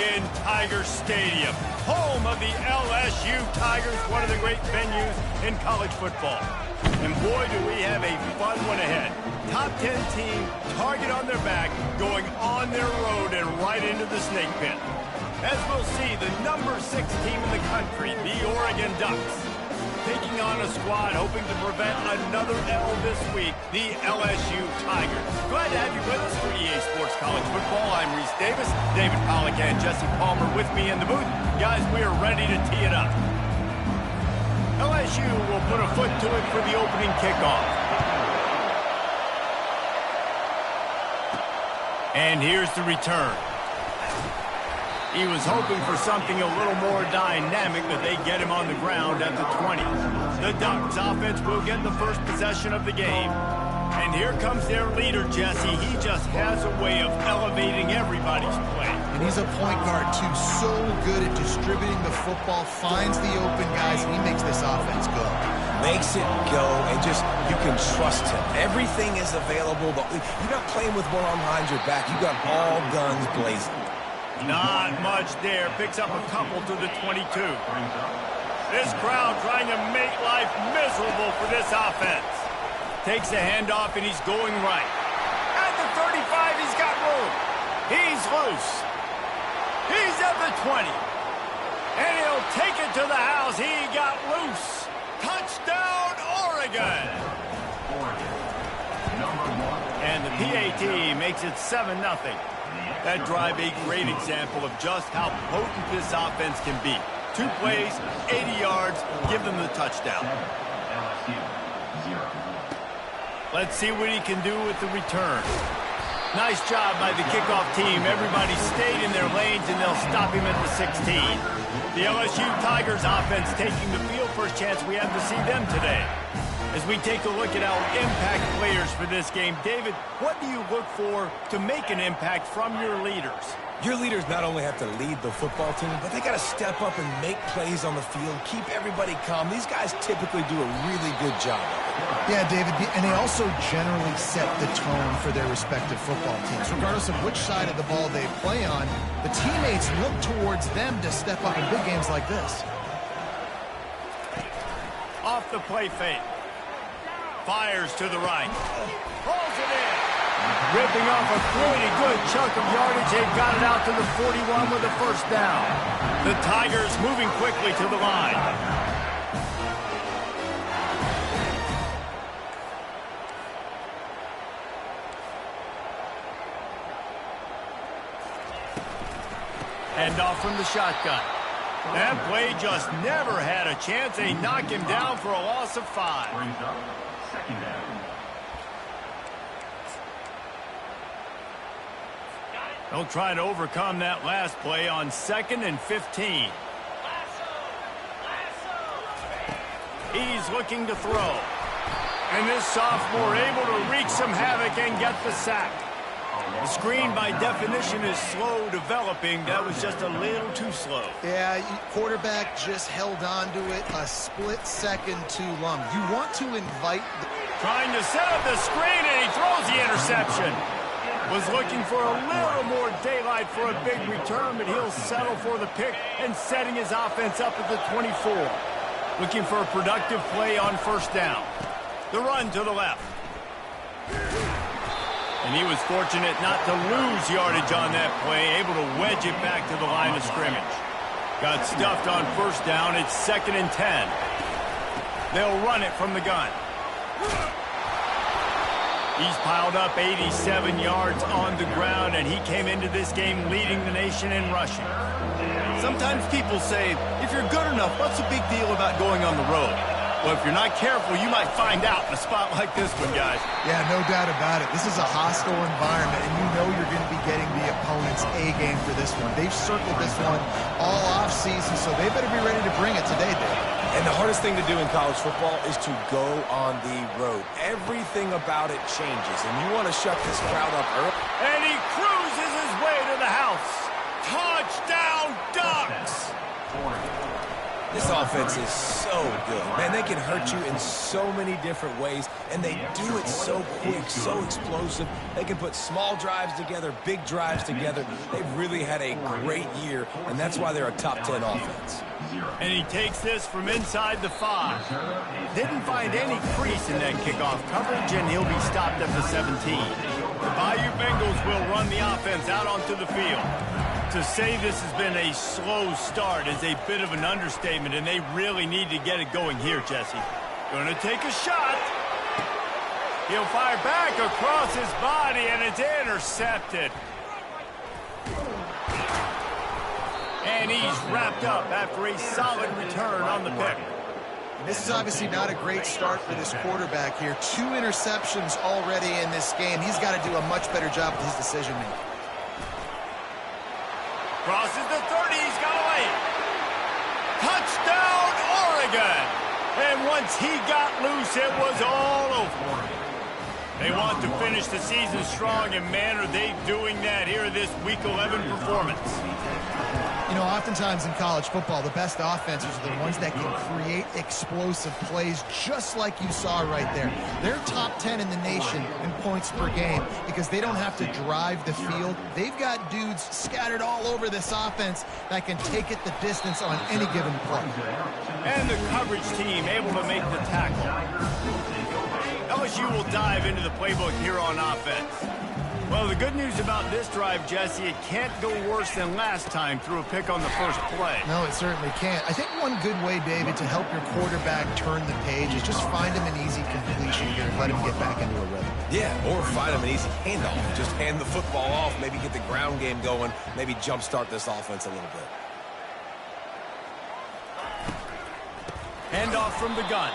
in Tiger Stadium, home of the LSU Tigers, one of the great venues in college football. And boy, do we have a fun one ahead. Top 10 team, target on their back, going on their road and right into the snake pit. As we'll see, the number 6 team in the country, the Oregon Ducks, taking on a squad hoping to prevent another L this week, the LSU Tigers. Glad to have you with us for EA Sports College Football. I'm Reese Davis, David Pollack and Jesse Palmer with me in the booth. Guys, we are ready to tee it up. LSU will put a foot to it for the opening kickoff. And here's the return. He was hoping for something a little more dynamic, but they get him on the ground at the 20. The Ducks offense will get the first possession of the game. And here comes their leader, Jesse. He just has a way of elevating everybody's play. And he's a point guard, too. So good at distributing the football, finds the open guys, and he makes this offense go. Makes it go, and just, you can trust him. Everything is available. You're not playing with one arm behind your back. You got all guns blazing. Not much there. Picks up a couple to the 22. This crowd trying to make life miserable for this offense. Takes the handoff, and he's going right. At the 35, he's got room. He's loose. He's at the 20. And he'll take it to the house. He got loose. Touchdown, Oregon. And the PAT makes it 7-0. That drive a great example of just how potent this offense can be. 2 plays, 80 yards, give them the touchdown. Let's see what he can do with the return. Nice job by the kickoff team. Everybody stayed in their lanes, and they'll stop him at the 16. The LSU Tigers offense taking the field. First chance we have to see them today. As we take a look at our impact players for this game, David, what do you look for to make an impact from your leaders? Your leaders not only have to lead the football team, but they got to step up and make plays on the field, keep everybody calm. These guys typically do a really good job. Yeah, David, and they also generally set the tone for their respective football teams. Regardless of which side of the ball they play on, the teammates look towards them to step up in big games like this. Off the play fake. Fires to the right. Pulls it in. Ripping off a pretty good chunk of yardage. They've got it out to the 41 with a first down. The Tigers moving quickly to the line. Hand off from the shotgun. That play just never had a chance. They knock him down for a loss of 5. They'll try to overcome that last play on 2nd and 15. He's looking to throw. And this sophomore able to wreak some havoc and get the sack. The screen, by definition, is slow developing. That was just a little too slow. Yeah, quarterback just held on to it a split second too long. You want to invite... Trying to set up the screen, and he throws the interception. Was looking for a little more daylight for a big return, but he'll settle for the pick and setting his offense up at the 24. Looking for a productive play on first down. The run to the left. And he was fortunate not to lose yardage on that play, able to wedge it back to the line of scrimmage. Got stuffed on first down. It's 2nd and 10. They'll run it from the gun. He's piled up 87 yards on the ground, and he came into this game leading the nation in rushing. Sometimes people say, if you're good enough, what's the big deal about going on the road? Well, if you're not careful, you might find out in a spot like this one, guys. Yeah, no doubt about it. This is a hostile environment, and you know you're going to be getting the opponent's A-game for this one. They've circled this one all off-season, so they better be ready to bring it today, Dave. And the hardest thing to do in college football is to go on the road. Everything about it changes, and you want to shut this crowd up early. And he cruises his way to the house. Touchdown, Ducks! This offense is so so good. Man, they can hurt you in so many different ways, and they do it so quick, so explosive. They can put small drives together, big drives together. They've really had a great year, and that's why they're a top 10 offense. And he takes this from inside the 5. Didn't find any crease in that kickoff coverage, and he'll be stopped at the 17. The Bayou Bengals will run the offense out onto the field. To say this has been a slow start is a bit of an understatement, and they really need to get it going here, Jesse. Gonna take a shot. He'll fire back across his body, and it's intercepted. And he's wrapped up after a solid return on the pick. This is obviously not a great start for this quarterback here. 2 interceptions already in this game. He's got to do a much better job with his decision-making. Crosses the 30, he's got away. Touchdown, Oregon! And once he got loose, it was all over. They want to finish the season strong, and man, are they doing that here in this Week 11 performance. You know, oftentimes in college football, the best offenses are the ones that can create explosive plays, just like you saw right there. They're top 10 in the nation in points per game because they don't have to drive the field. They've got dudes scattered all over this offense that can take it the distance on any given play. And the coverage team able to make the tackle. LSU will dive into the playbook here on offense. Well, the good news about this drive, Jesse, it can't go worse than last time through a pick on the first play. No, it certainly can't. I think one good way, David, to help your quarterback turn the page is just find him an easy completion here and let him get back into a rhythm. Yeah, or find him an easy handoff. Just hand the football off, maybe get the ground game going, maybe jumpstart this offense a little bit. Handoff from the gun.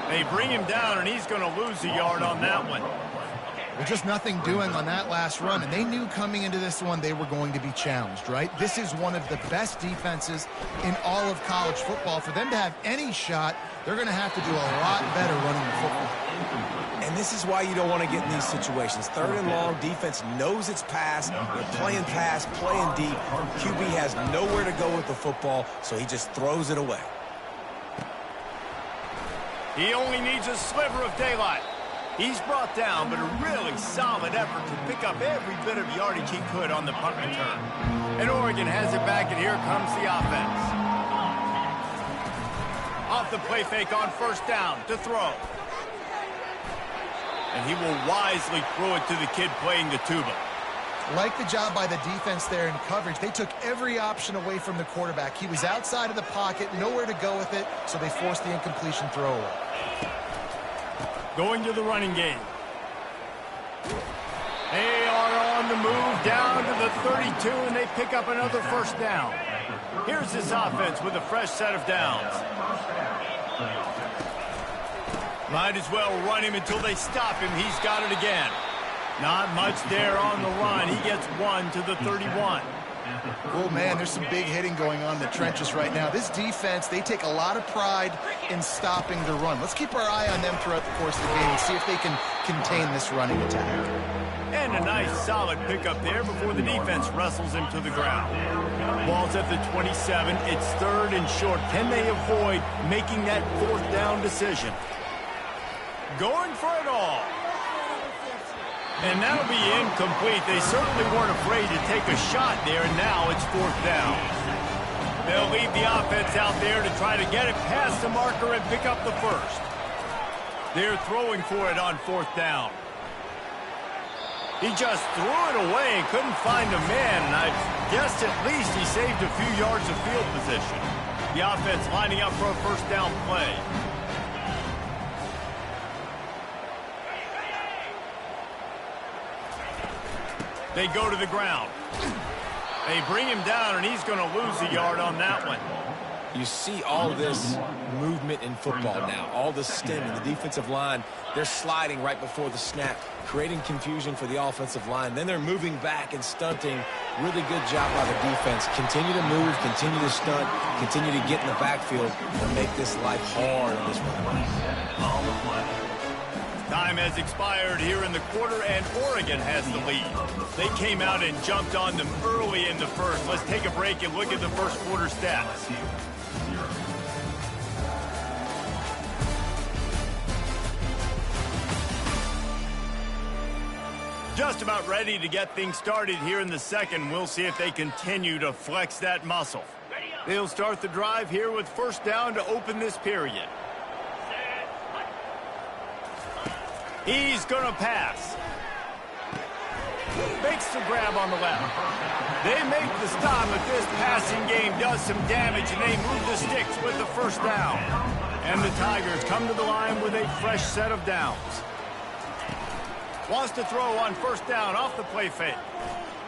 They bring him down, and he's going to lose a yard on that one. Well, just nothing doing on that last run, and they knew coming into this one they were going to be challenged, right? This is one of the best defenses in all of college football. For them to have any shot, they're going to have to do a lot better running the football. And this is why you don't want to get in these situations. 3rd and long, defense knows it's pass. They're playing pass, playing deep. QB has nowhere to go with the football, so he just throws it away. He only needs a sliver of daylight. He's brought down, but a really solid effort to pick up every bit of yardage he could on the punt return. And Oregon has it back, and here comes the offense. Off the play fake on first down to throw. And he will wisely throw it to the kid playing the tuba. Like the job by the defense there in coverage. They took every option away from the quarterback. He was outside of the pocket, nowhere to go with it, so they forced the incompletion throw away. Going to the running game. They are on the move down to the 32, and they pick up another first down. Here's this offense with a fresh set of downs. Might as well run him until they stop him. He's got it again. Not much there on the run. He gets 1 to the 31. Oh, man, there's some big hitting going on in the trenches right now. This defense, they take a lot of pride in stopping the run. Let's keep our eye on them throughout the course of the game and see if they can contain this running attack. And a nice solid pickup there before the defense wrestles him to the ground. Ball's at the 27. It's 3rd and short. Can they avoid making that 4th down decision? Going for it all. And that'll be incomplete. They certainly weren't afraid to take a shot there, and now it's 4th down. They'll leave the offense out there to try to get it past the marker and pick up the first. They're throwing for it on 4th down. He just threw it away and couldn't find a man, and I guessed at least he saved a few yards of field position. The offense lining up for a first down play. They go to the ground. They bring him down, and he's going to lose a yard on that one. You see all this movement in football now, all the stemming, the defensive line, they're sliding right before the snap, creating confusion for the offensive line. Then they're moving back and stunting. Really good job by the defense. Continue to move, continue to stunt, continue to get in the backfield and make this life hard in this one. Time has expired here in the quarter, and Oregon has the lead. They came out and jumped on them early in the first. Let's take a break and look at the first quarter stats. Just about ready to get things started here in the second. We'll see if they continue to flex that muscle. They'll start the drive here with first down to open this period. He's going to pass. Makes the grab on the left. They make the stop, but this passing game does some damage, and they move the sticks with the first down. And the Tigers come to the line with a fresh set of downs. Wants to throw on first down off the play fake.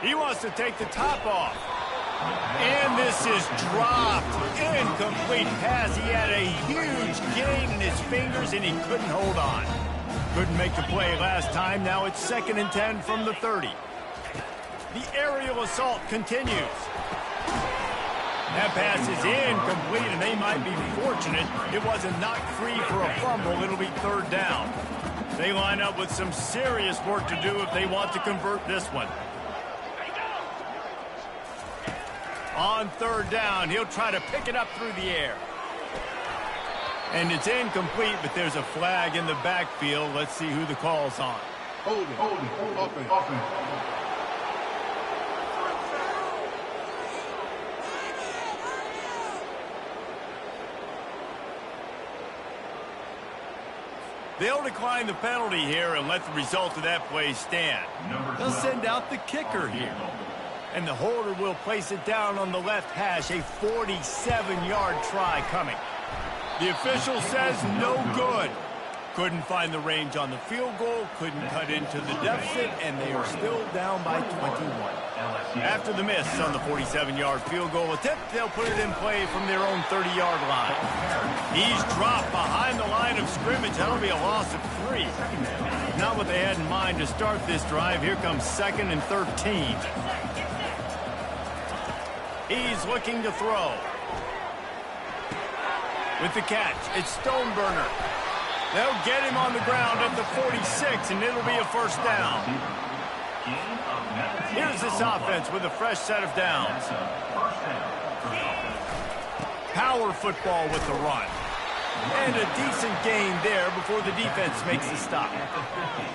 He wants to take the top off. And this is dropped. Incomplete pass. He had a huge gain in his fingers, and he couldn't hold on. Couldn't make the play last time. Now it's 2nd and 10 from the 30. The aerial assault continues. That pass is incomplete, and they might be fortunate it wasn't knocked free for a fumble. It'll be 3rd down. They line up with some serious work to do if they want to convert this one. On 3rd down, he'll try to pick it up through the air. And it's incomplete, but there's a flag in the backfield. Let's see who the call's on. Holding. They'll decline the penalty here and let the result of that play stand. They'll send out the kicker here. And the holder will place it down on the left hash. A 47-yard try coming. The official says no good. Couldn't find the range on the field goal, couldn't cut into the deficit, and they are still down by 21. After the miss on the 47-yard field goal attempt, they'll put it in play from their own 30-yard line. He's dropped behind the line of scrimmage. That'll be a loss of 3. Not what they had in mind to start this drive. Here comes 2nd and 13. He's looking to throw. With the catch, it's Stoneburner. They'll get him on the ground at the 46, and it'll be a first down. Here's this offense with a fresh set of downs. Power football with the run. And a decent gain there before the defense makes the stop.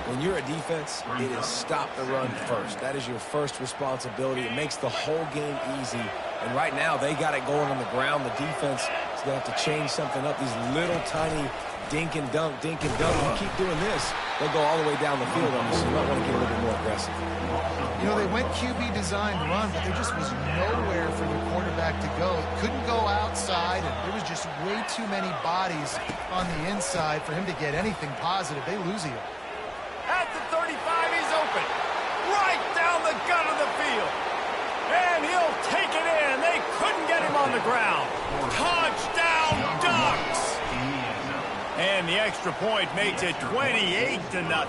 When you're a defense, it is stop the run first. That is your first responsibility. It makes the whole game easy. And right now, they got it going on the ground. The defense is going to have to change something up. These little tiny dink and dunk. If you keep doing this, they'll go all the way down the field on you, so you might want to get a little bit more aggressive. You know, they went QB designed run, but there just was nowhere for the quarterback to go. It couldn't go outside, and there was just way too many bodies on the inside for him to get anything positive. They lose here. At the 35, he's open. Right down the gut of the field. And he'll take it in. They couldn't get him on the ground. Touchdown, Ducks! And the extra point makes it 28-0.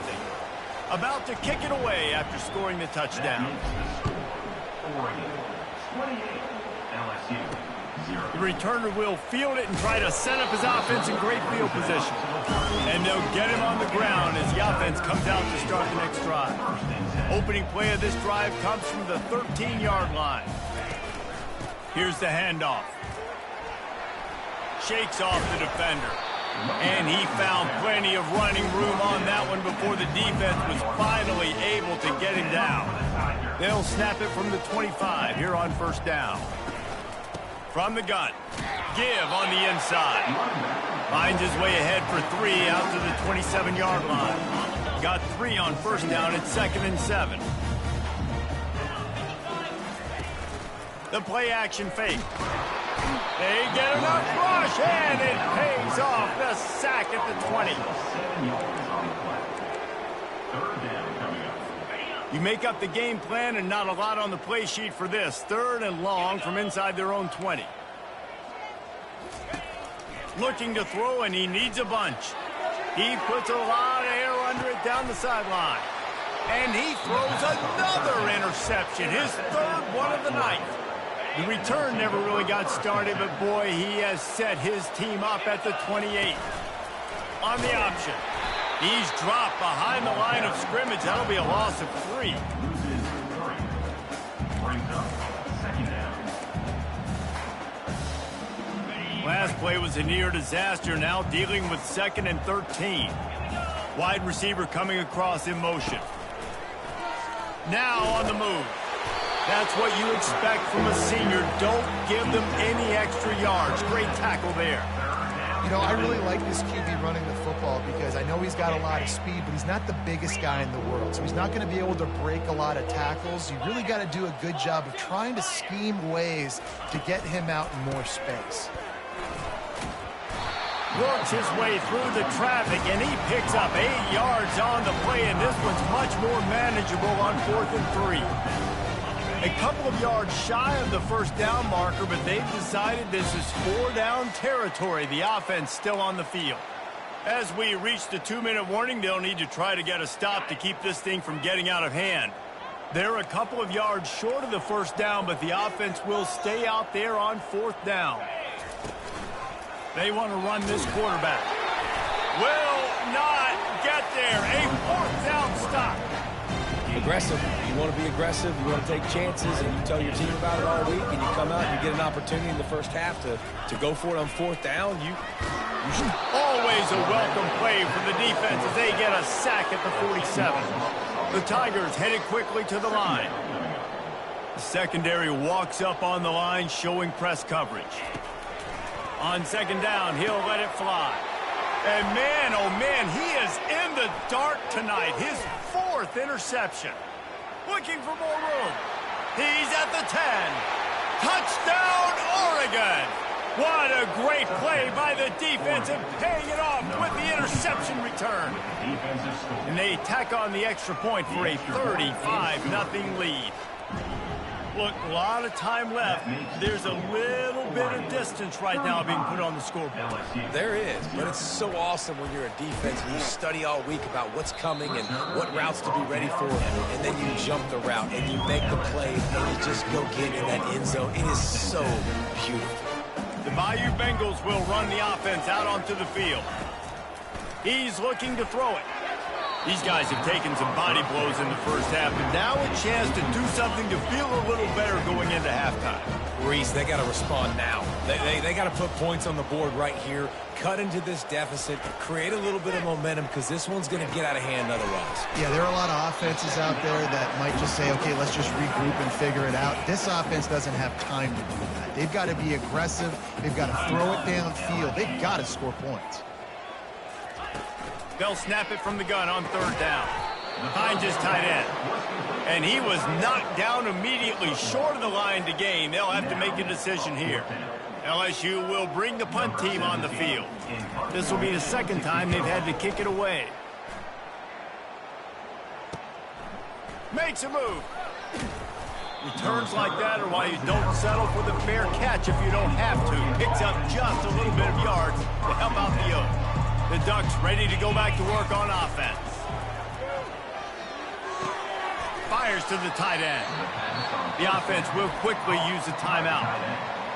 About to kick it away after scoring the touchdown. The returner will field it and try to set up his offense in great field position. And they'll get him on the ground as the offense comes out to start the next drive. Opening play of this drive comes from the 13-yard line. Here's the handoff. Shakes off the defender. And he found plenty of running room on that one before the defense was finally able to get him down. They'll snap it from the 25 here on first down. From the gun, give on the inside. Finds his way ahead for 3 out to the 27-yard line. Got 3 on first down at 2nd and 7. The play action fake. They get enough rush, and it pays off. The sack at the 20. You make up the game plan and not a lot on the play sheet for this. 3rd and long from inside their own 20. Looking to throw, and he needs a bunch. He puts a lot of air under it down the sideline. And he throws another interception, his 3rd one of the night. The return never really got started, but boy, he has set his team up at the 28. On the option. He's dropped behind the line of scrimmage. That'll be a loss of 3. Last play was a near disaster, now dealing with 2nd and 13. Wide receiver coming across in motion. Now on the move. That's what you expect from a senior. Don't give them any extra yards. Great tackle there. You know, I really like this QB running the football because I know he's got a lot of speed, but he's not the biggest guy in the world. So he's not going to be able to break a lot of tackles. You really got to do a good job of trying to scheme ways to get him out in more space. Works his way through the traffic, and he picks up 8 yards on the play, and this one's much more manageable on 4th and 3. A couple of yards shy of the first down marker, but they've decided this is 4-down territory. The offense still on the field. As we reach the 2-minute warning, they'll need to try to get a stop to keep this thing from getting out of hand. They're a couple of yards short of the first down, but the offense will stay out there on 4th down. They want to run this quarterback. Will not get there. A 4th down stop. Aggressive. You want to be aggressive. You want to take chances, and you tell your team about it all week, and you come out and you get an opportunity in the first half to go for it on 4th down. You should. Always a welcome play from the defense as they get a sack at the 47. The Tigers headed quickly to the line. The secondary walks up on the line, showing press coverage. On 2nd down, he'll let it fly. And man, oh man, he is in the dark tonight. His 4th interception. Looking for more room. He's at the 10. Touchdown, Oregon. What a great play by the defense and paying it off with the interception return. And they tack on the extra point for a 35-0 lead. Look, a lot of time left. There's a little bit of distance right now being put on the scoreboard. There is, but it's so awesome when you're a defense and you study all week about what's coming and what routes to be ready for, and then you jump the route and you make the play and you just go get in that end zone. It is so beautiful. The Bayou Bengals will run the offense out onto the field. He's looking to throw it. These guys have taken some body blows in the first half, but now a chance to do something to feel a little better going into halftime. Reese, they got to respond now. They got to put points on the board right here, cut into this deficit, create a little bit of momentum, because this one's going to get out of hand otherwise. Yeah, there are a lot of offenses out there that might just say, okay, let's just regroup and figure it out. This offense doesn't have time to do that. They've got to be aggressive. They've got to throw it downfield. They've got to score points. They'll snap it from the gun on 3rd down. Behind his tight end. And he was knocked down immediately short of the line to gain. They'll have to make a decision here. LSU will bring the punt team on the field. This will be the 2nd time they've had to kick it away. Makes a move. Returns like that are why you don't settle for the fair catch if you don't have to. Picks up just a little bit of yards to help out the Oaks. The Ducks ready to go back to work on offense. Fires to the tight end. The offense will quickly use a timeout.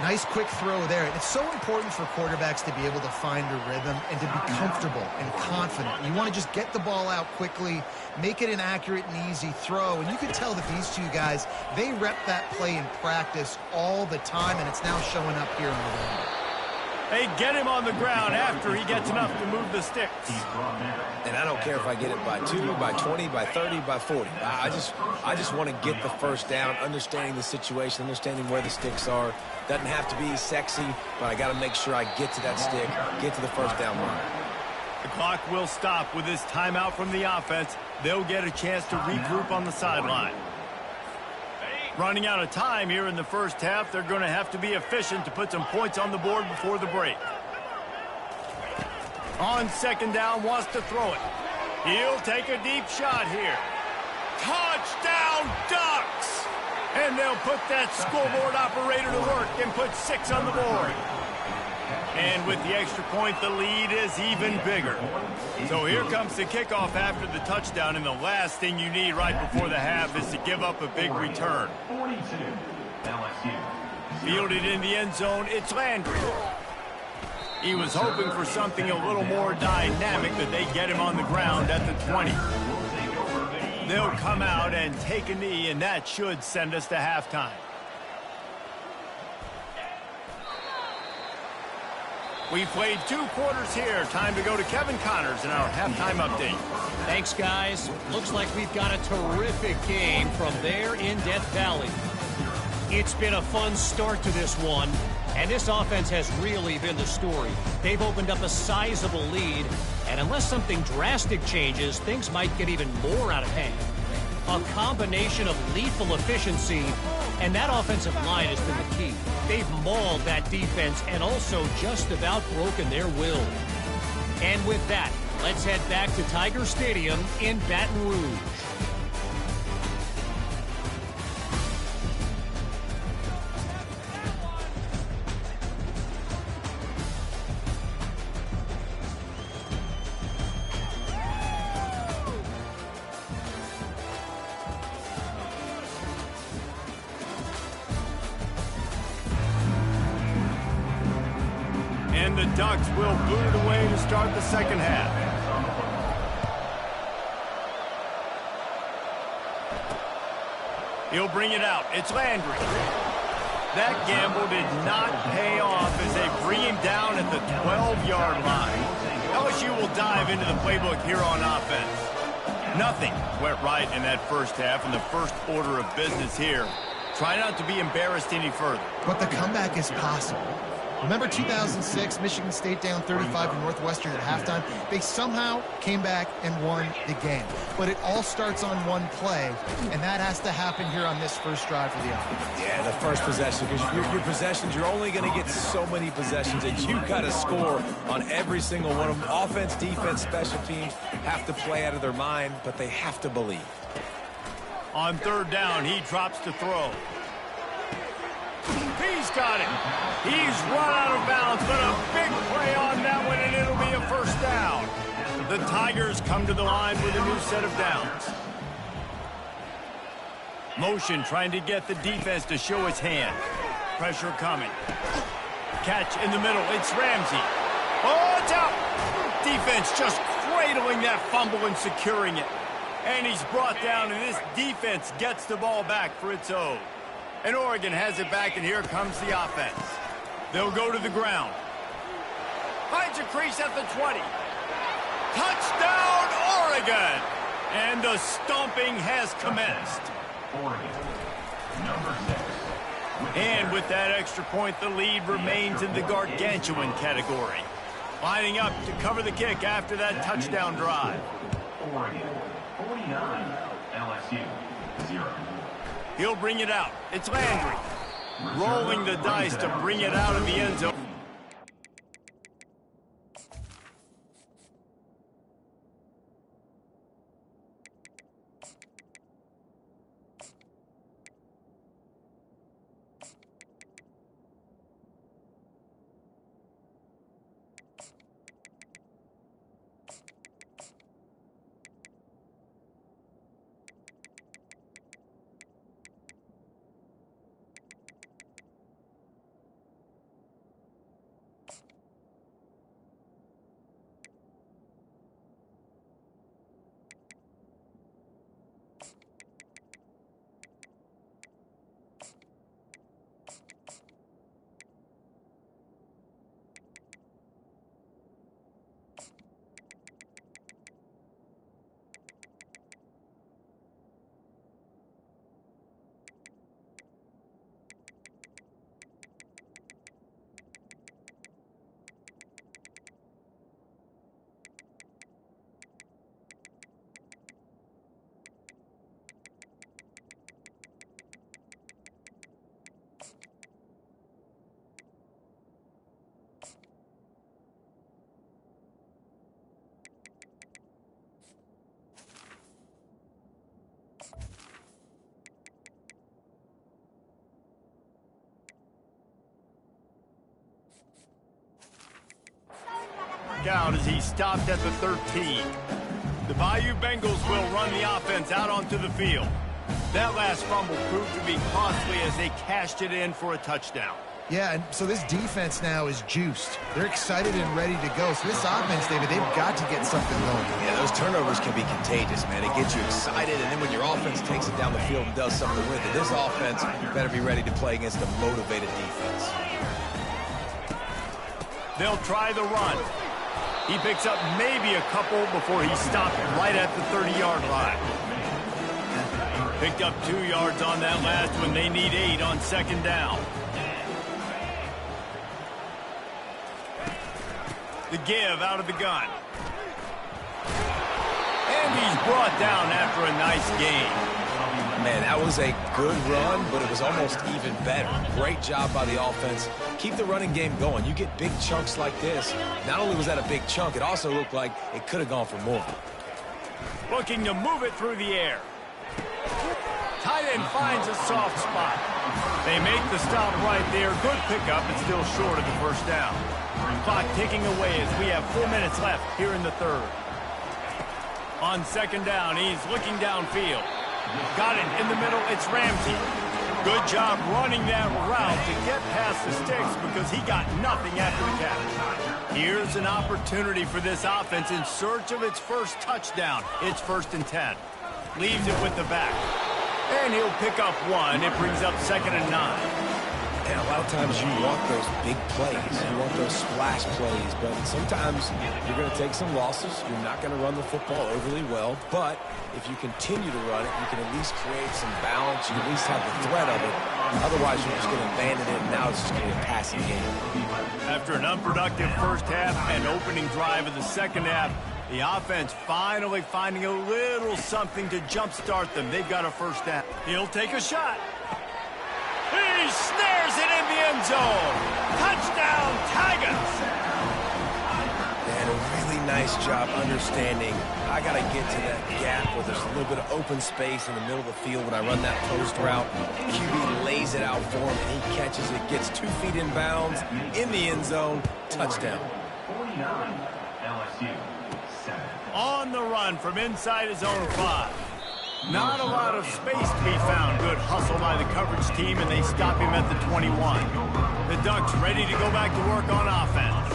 Nice quick throw there. It's so important for quarterbacks to be able to find a rhythm and to be comfortable and confident. You want to just get the ball out quickly, make it an accurate and easy throw. And you can tell that these two guys, they rep that play in practice all the time, and it's now showing up here in the game. They get him on the ground after he gets enough to move the sticks. And I don't care if I get it by 2, by 20, by 30, by 40. I just want to get the first down, understanding the situation, understanding where the sticks are. Doesn't have to be sexy, but I got to make sure I get to that stick, get to the first down line. The clock will stop with this timeout from the offense. They'll get a chance to regroup on the sideline. Running out of time here in the first half, they're going to have to be efficient to put some points on the board before the break. On 2nd down, wants to throw it. He'll take a deep shot here. Touchdown, Ducks! And they'll put that scoreboard operator to work and put 6 on the board. And with the extra point, the lead is even bigger. So here comes the kickoff after the touchdown, and the last thing you need right before the half is to give up a big return. Fielded in the end zone, it's Landry. He was hoping for something a little more dynamic, but they get him on the ground at the 20. They'll come out and take a knee, and that should send us to halftime. We played 2 quarters here. Time to go to Kevin Connors in our halftime update. Thanks, guys. Looks like we've got a terrific game from there in Death Valley. It's been a fun start to this one, and this offense has really been the story. They've opened up a sizable lead, and unless something drastic changes, things might get even more out of hand. A combination of lethal efficiency, and that offensive line has been the key. They've mauled that defense and also just about broken their will. And with that, let's head back to Tiger Stadium in Baton Rouge. And the Ducks will boot it away to start the second half. He'll bring it out. It's Landry. That gamble did not pay off as they bring him down at the 12-yard line. LSU will dive into the playbook here on offense. Nothing went right in that first half, and the first order of business here. Try not to be embarrassed any further. But the comeback is possible. Remember 2006, Michigan State down 35 to Northwestern at halftime? They somehow came back and won the game. But it all starts on one play, and that has to happen here on this first drive for the offense. Yeah, the first possession, because your possessions, you're only going to get so many possessions, and you've got to score on every single one of them. Offense, defense, special teams have to play out of their mind, but they have to believe. On third down, he drops to throw. He's got it. He's run out of bounds, but a big play on that one, and it'll be a first down. The Tigers come to the line with a new set of downs. Motion trying to get the defense to show its hand. Pressure coming. Catch in the middle. It's Ramsey. Oh, it's out. Defense just cradling that fumble and securing it. And he's brought down, and this defense gets the ball back for its own. And Oregon has it back, and here comes the offense. They'll go to the ground. Finds a crease at the 20. Touchdown, Oregon! And the stomping has commenced. Oregon, number 6. And with that extra point, the lead remains in the gargantuan category. Lining up to cover the kick after that touchdown drive. Oregon, 49. LSU, 0. He'll bring it out. It's Landry. Rolling the dice to bring it out of the end zone. Out as he stopped at the 13. The Bayou Bengals will run the offense out onto the field. That last fumble proved to be costly as they cashed it in for a touchdown. Yeah, and so this defense now is juiced. They're excited and ready to go. So this offense, David, they've got to get something going. Yeah, those turnovers can be contagious, man. It gets you excited, and then when your offense takes it down the field and does something with it, this offense better be ready to play against a motivated defense. They'll try the run. He picks up maybe a couple before he stopped right at the 30-yard line. Picked up 2 yards on that last one. They need 8 on second down. The give out of the gun. And he's brought down after a nice gain. Man, that was a good run, but it was almost even better. Great job by the offense. Keep the running game going. You get big chunks like this. Not only was that a big chunk, it also looked like it could have gone for more. Looking to move it through the air. Tight end finds a soft spot. They make the stop right there. Good pickup, but still short of the first down. Clock ticking away as we have 4 minutes left here in the third. On second down, he's looking downfield. Got it in the middle. It's Ramsey. Good job running that route to get past the sticks because he got nothing after the catch. Here's an opportunity for this offense in search of its first touchdown. It's 1st and 10. Leaves it with the back. And he'll pick up 1. It brings up 2nd and 9. And a lot of times you want those big plays. You want those splash plays. But sometimes you're going to take some losses. You're not going to run the football overly well. But if you continue to run it, you can at least create some balance. You at least have the threat of it. Otherwise, you're just going to abandon it, and now it's just going to be a passing game. After an unproductive first half and opening drive of the second half, the offense finally finding a little something to jumpstart them. They've got a first down. He'll take a shot. He snares it in the end zone. Touchdown, Tigers. And a really nice job understanding I got to get to that gap where there's a little bit of open space in the middle of the field when I run that post route. QB lays it out for him, and he catches it, gets 2 feet in bounds, in the end zone, touchdown. 49, LSU, 7. On the run from inside his own 5. Not a lot of space to be found. Good hustle by the coverage team, and they stop him at the 21. The Ducks ready to go back to work on offense.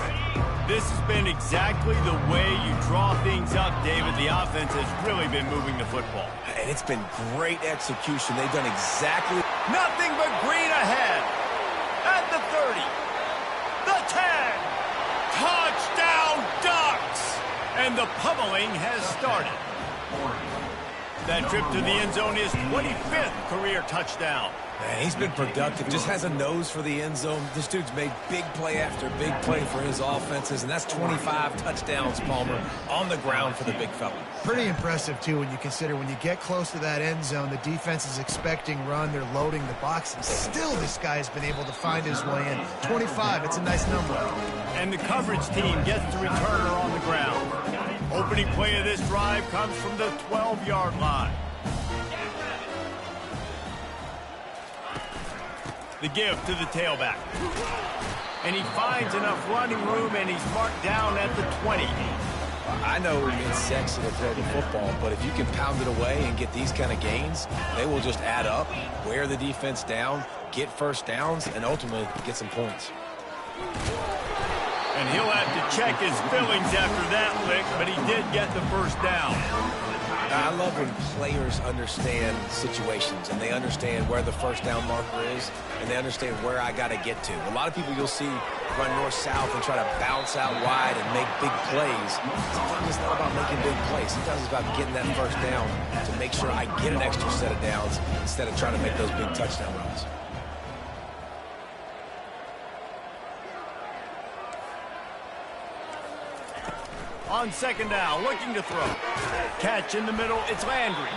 This has been exactly the way you draw things up, David. The offense has really been moving the football. And it's been great execution. They've done exactly... Nothing but green ahead. At the 30. The 10. Touchdown, Ducks! And the pummeling has started. That trip to the end zone is 25th career touchdown. Man, he's been productive. Just has a nose for the end zone. This dude's made big play after big play for his offenses, and that's 25 touchdowns, Palmer, on the ground for the big fella. Pretty impressive, too, when you consider when you get close to that end zone, the defense is expecting run. They're loading the box, and still this guy has been able to find his way in. 25, it's a nice number. And the coverage team gets the returner on the ground. Opening play of this drive comes from the 12-yard line. The give to the tailback. And he finds enough running room, and he's marked down at the 20. I know it's sexy to throw the football, but if you can pound it away and get these kind of gains, they will just add up, wear the defense down, get first downs, and ultimately get some points. And he'll have to check his fillings after that lick, but he did get the first down. I love when players understand situations and they understand where the first down marker is and they understand where I got to get to. A lot of people you'll see run north-south and try to bounce out wide and make big plays. Sometimes it's not about making big plays. Sometimes it's about getting that first down to make sure I get an extra set of downs instead of trying to make those big touchdown runs. On second down, looking to throw. Catch in the middle, it's Landry.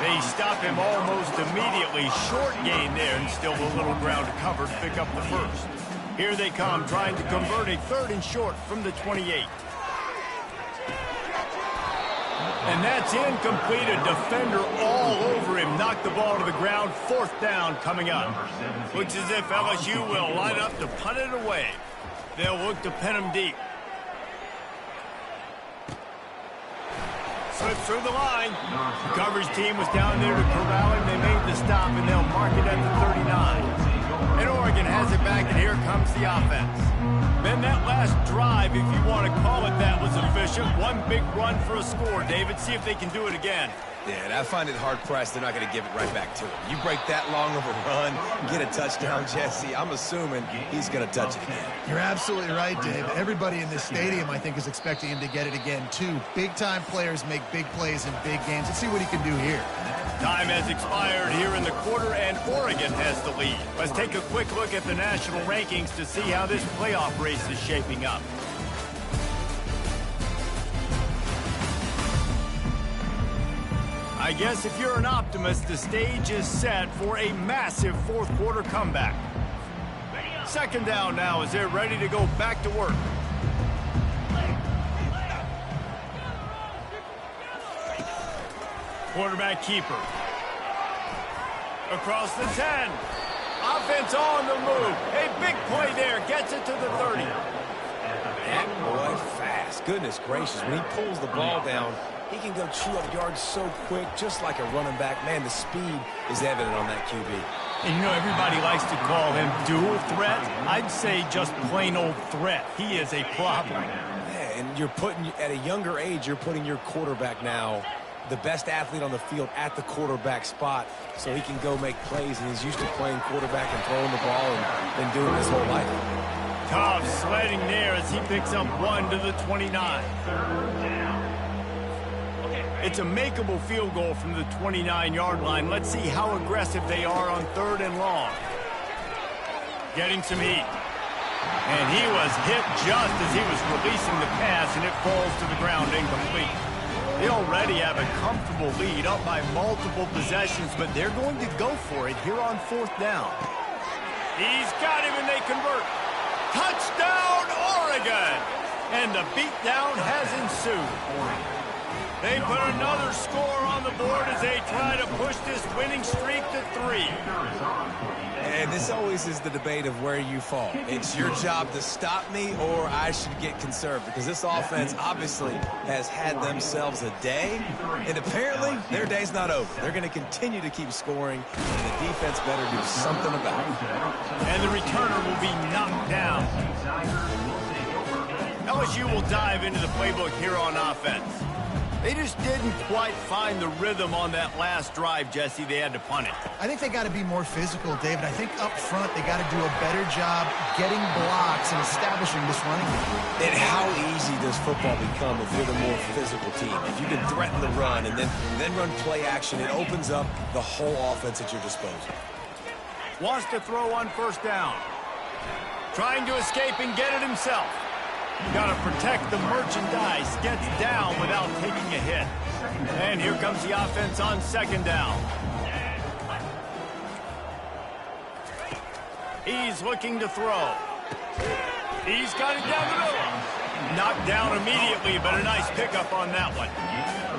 They stop him almost immediately. Short gain there, and still a little ground to cover to pick up the first. Here they come, trying to convert a 3rd and short from the 28. And that's incomplete. A defender all over him. Knocked the ball to the ground. 4th down coming up. Looks as if LSU will line up to punt it away. They'll look to pin him deep. Slips through the line. The coverage team was down there to corral him. They made the stop, and they'll mark it at the 39. And Oregon has it back, and here comes the offense. Then that last drive, if you want to call it that, was efficient. One big run for a score. David, see if they can do it again. Yeah, and I find it hard-pressed they're not going to give it right back to him. You break that long of a run, get a touchdown, Jesse, I'm assuming he's going to touch it again. You're absolutely right, Dave. Everybody in this stadium, I think, is expecting him to get it again, too. Big-time players make big plays in big games. Let's see what he can do here. Time has expired here in the quarter, and Oregon has the lead. Let's take a quick look at the national rankings to see how this playoff race is shaping up. I guess if you're an optimist, the stage is set for a massive fourth quarter comeback. Second down now as they're ready to go back to work. Quarterback keeper. Across the 10. Offense on the move. A big play there. Gets it to the 30. That boy fast. Goodness gracious. When he pulls the ball down, he can go chew up yards so quick, just like a running back. Man, the speed is evident on that QB. And you know, everybody likes to call him dual threat. I'd say just plain old threat. He is a problem. Yeah, and you're putting, at a younger age, you're putting your quarterback now, the best athlete on the field, at the quarterback spot, so he can go make plays, and he's used to playing quarterback and throwing the ball and been doing it his whole life. Tough sledding there as he picks up 1 to the 29. It's a makeable field goal from the 29-yard line. Let's see how aggressive they are on 3rd and long. Getting some heat. And he was hit just as he was releasing the pass, and it falls to the ground incomplete. They already have a comfortable lead, up by multiple possessions, but they're going to go for it here on 4th down. He's got him, and they convert. Touchdown, Oregon! And the beatdown has ensued. They put another score on the board as they try to push this winning streak to 3. And this always is the debate of where you fall. It's your job to stop me, or I should get conserved, because this offense obviously has had themselves a day, and apparently their day's not over. They're going to continue to keep scoring, and the defense better do something about it. And the returner will be knocked down. LSU will dive into the playbook here on offense. They just didn't quite find the rhythm on that last drive, Jesse. They had to punt it. I think they got to be more physical, David. I think up front they got to do a better job getting blocks and establishing this running game. And how easy does football become if you're the more physical team? If you can threaten the run and then run play action, it opens up the whole offense at your disposal. Wants to throw on 1st down. Trying to escape and get it himself. Got to protect the merchandise. Gets down without taking a hit. And here comes the offense on 2nd down. He's looking to throw. He's got it down the middle. Knocked down immediately, but a nice pickup on that one.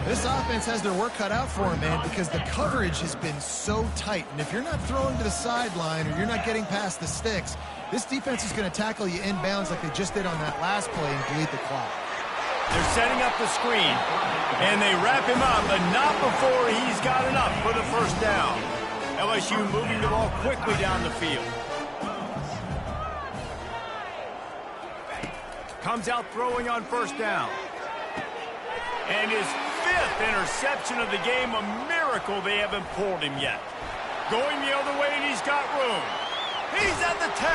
This offense has their work cut out for them, man, because the coverage has been so tight. And if you're not throwing to the sideline or you're not getting past the sticks, this defense is going to tackle you inbounds like they just did on that last play and delete the clock. They're setting up the screen, and they wrap him up, but not before he's got enough for the 1st down. LSU moving the ball quickly down the field. Comes out throwing on 1st down. And his 5th interception of the game, a miracle they haven't pulled him yet. Going the other way, and he's got room. He's at the 10.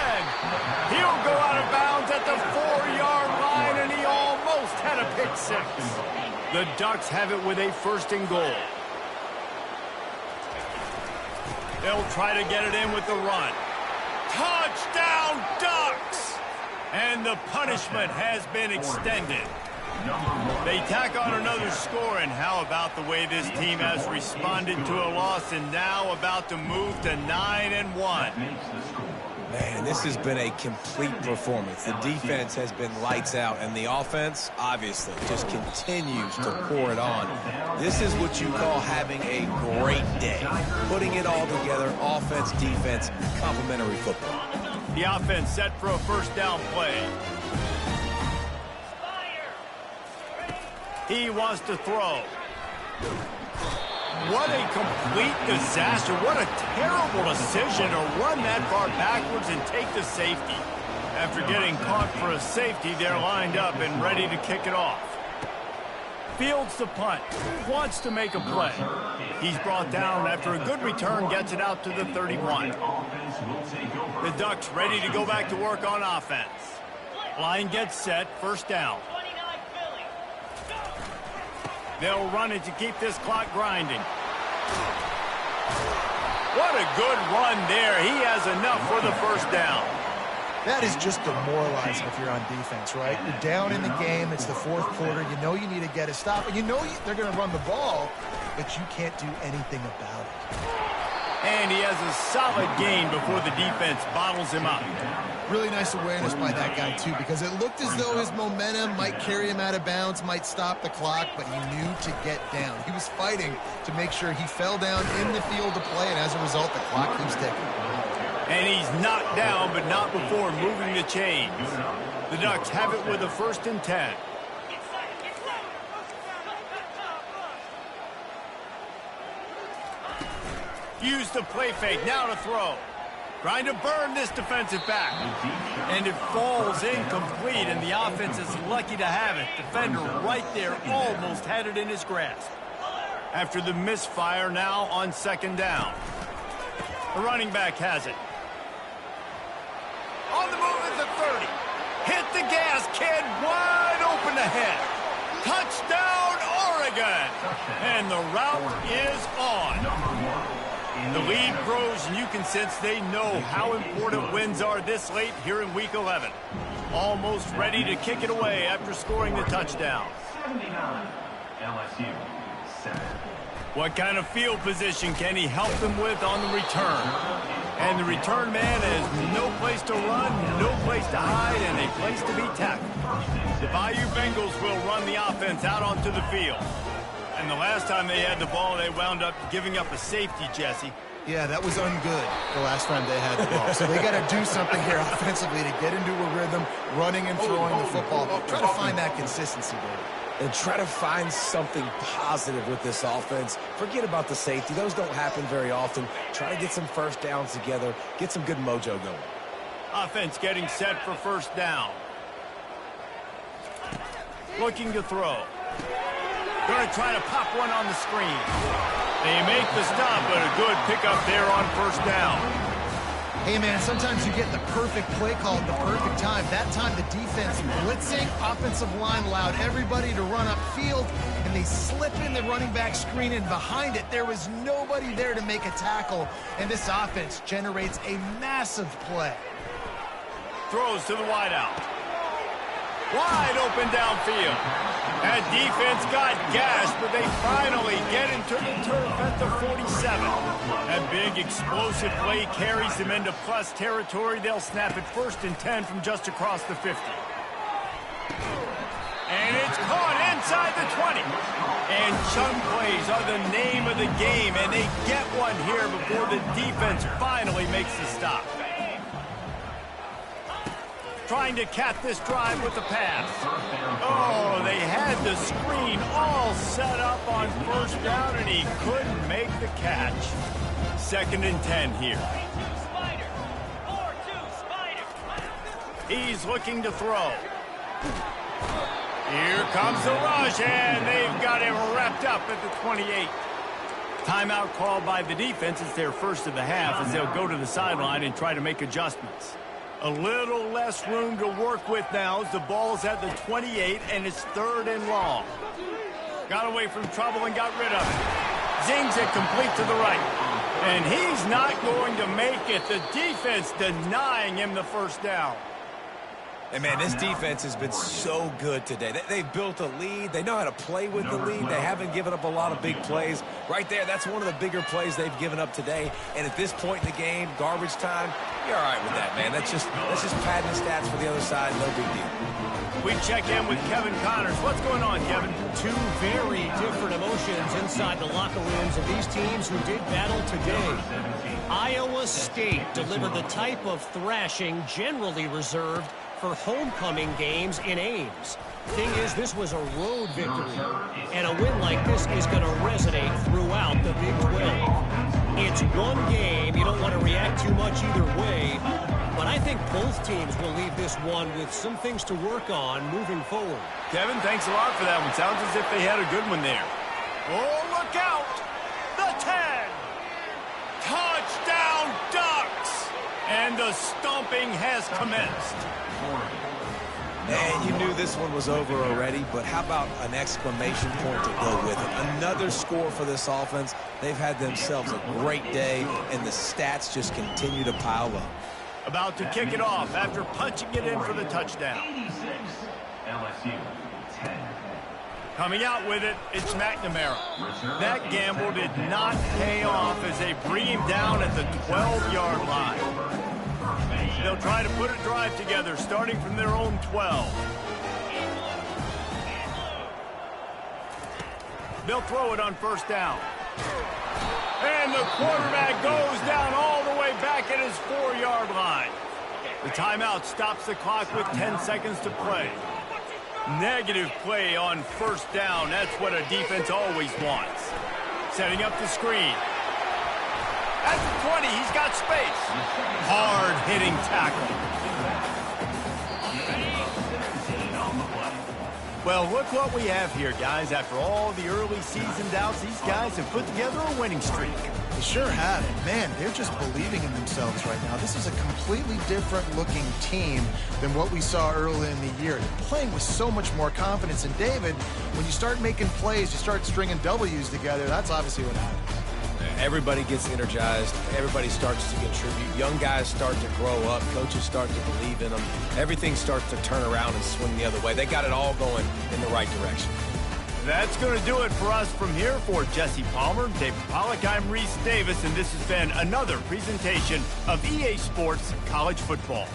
He'll go out of bounds at the 4-yard line, and he almost had a pick 6. The Ducks have it with a 1st and goal. They'll try to get it in with the run. Touchdown, Ducks! And the punishment has been extended. They tack on another score, and how about the way this team has responded to a loss and now about to move to 9-1. Man, this has been a complete performance. The defense has been lights out, and the offense, obviously, just continues to pour it on. This is what you call having a great day. Putting it all together, offense, defense, complementary football. The offense set for a 1st down play. He wants to throw. What a complete disaster. What a terrible decision to run that far backwards and take the safety. After getting caught for a safety, they're lined up and ready to kick it off. fields the punt, wants to make a play. He's brought down after a good return, gets it out to the 31. The Ducks ready to go back to work on offense. Line gets set, first down. They'll run it to keep this clock grinding. What a good run there. He has enough for the first down. That is just demoralizing if you're on defense, right? You're down in the game. It's the fourth quarter. You know you need to get a stop. And you know they're going to run the ball, but you can't do anything about it. And he has a solid gain before the defense bottles him up. Really nice awareness by that guy, too, because it looked as though his momentum might carry him out of bounds, might stop the clock, but he knew to get down. He was fighting to make sure he fell down in the field to play, and as a result, the clock keeps ticking. And he's knocked down, but not before moving the chains. The Ducks have it with a 1st and 10. Use the play fake, now to throw. Trying to burn this defensive back. And it falls incomplete, and the offense is lucky to have it. Defender right there almost had it in his grasp. After the misfire, now on 2nd down. The running back has it. On the move at the 30. Hit the gas, kid. Wide open ahead. Touchdown, Oregon. And the route is on. The lead grows, and you can sense they know how important wins are this late here in Week 11. Almost ready to kick it away after scoring the touchdown. 79, LSU, 7. What kind of field position can he help them with on the return? And the return man has no place to run, no place to hide, and a place to be tackled. The Bayou Bengals will run the offense out onto the field. And the last time they had the ball, they wound up giving up a safety, Jesse. Yeah, that was ungood the last time they had the ball. So they got to do something here offensively to get into a rhythm, running and throwing the football. Try to find that consistency, David. And try to find something positive with this offense. Forget about the safety. Those don't happen very often. Try to get some first downs together. Get some good mojo going. Offense getting set for first down. Looking to throw. Going to try to pop one on the screen. They make the stop, but a good pickup there on first down. Hey, man, sometimes you get the perfect play call at the perfect time. That time the defense blitzing, offensive line allowed everybody to run upfield, and they slip in the running back screen, and behind it there was nobody there to make a tackle, and this offense generates a massive play. Throws to the wideout. Wide open downfield. That defense got gashed, but they finally get into the turf at the 47. That big explosive play carries them into plus territory. They'll snap it 1st and 10 from just across the 50. And it's caught inside the 20. And chunk plays are the name of the game, and they get one here before the defense finally makes the stop. Trying to cap this drive with the pass. Oh, they had the screen all set up on first down, and he couldn't make the catch. 2nd and 10 here. He's looking to throw. Here comes the rush, and they've got him wrapped up at the 28. Timeout called by the defense. It's their first of the half as they'll go to the sideline and try to make adjustments. A little less room to work with now as the ball's at the 28, and it's 3rd and long. Got away from trouble and got rid of it. Zings it complete to the right. And he's not going to make it. The defense denying him the first down. And, man, this defense has been so good today. They've built a lead. They know how to play with the lead. They haven't given up a lot of big plays. Right there, that's one of the bigger plays they've given up today. And at this point in the game, garbage time, you're all right with that, man. That's just padding the stats for the other side. No big deal. We check in with Kevin Connors. What's going on, Kevin? Two very different emotions inside the locker rooms of these teams who did battle today. Iowa State delivered the type of thrashing generally reserved for homecoming games in Ames. Thing is, this was a road victory, and a win like this is going to resonate throughout the Big 12. It's one game. You don't want to react too much either way, but I think both both teams will leave this one with some things to work on moving forward. Kevin, thanks a lot for that one. Sounds as if they had a good one there. Oh, look out! The 10! Touchdown Ducks! And the stomping has commenced. And you knew this one was over already, but how about an exclamation point to go with it? Another score for this offense. They've had themselves a great day, and the stats just continue to pile up. About to kick it off after punching it in for the touchdown. 86, LSU 10. Coming out with it, it's McNamara. That gamble did not pay off as they bring him down at the 12-yard line. They'll try to put a drive together, starting from their own 12. They'll throw it on first down. And the quarterback goes down all the way back at his 4-yard line. The timeout stops the clock with 10 seconds to play. Negative play on first down. That's what a defense always wants. Setting up the screen. At the 20, he's got space. Hard-hitting tackle. Well, look what we have here, guys. After all the early season doubts, these guys have put together a winning streak. They sure have. And man, they're just believing in themselves right now. This is a completely different looking team than what we saw early in the year. They're playing with so much more confidence. And David, when you start making plays, you start stringing W's together, that's obviously what happens. Everybody gets energized. Everybody starts to contribute. Young guys start to grow up. Coaches start to believe in them. Everything starts to turn around and swing the other way. They got it all going in the right direction. That's going to do it for us from here. For Jesse Palmer, David Pollack, I'm Reese Davis, and this has been another presentation of EA Sports College Football.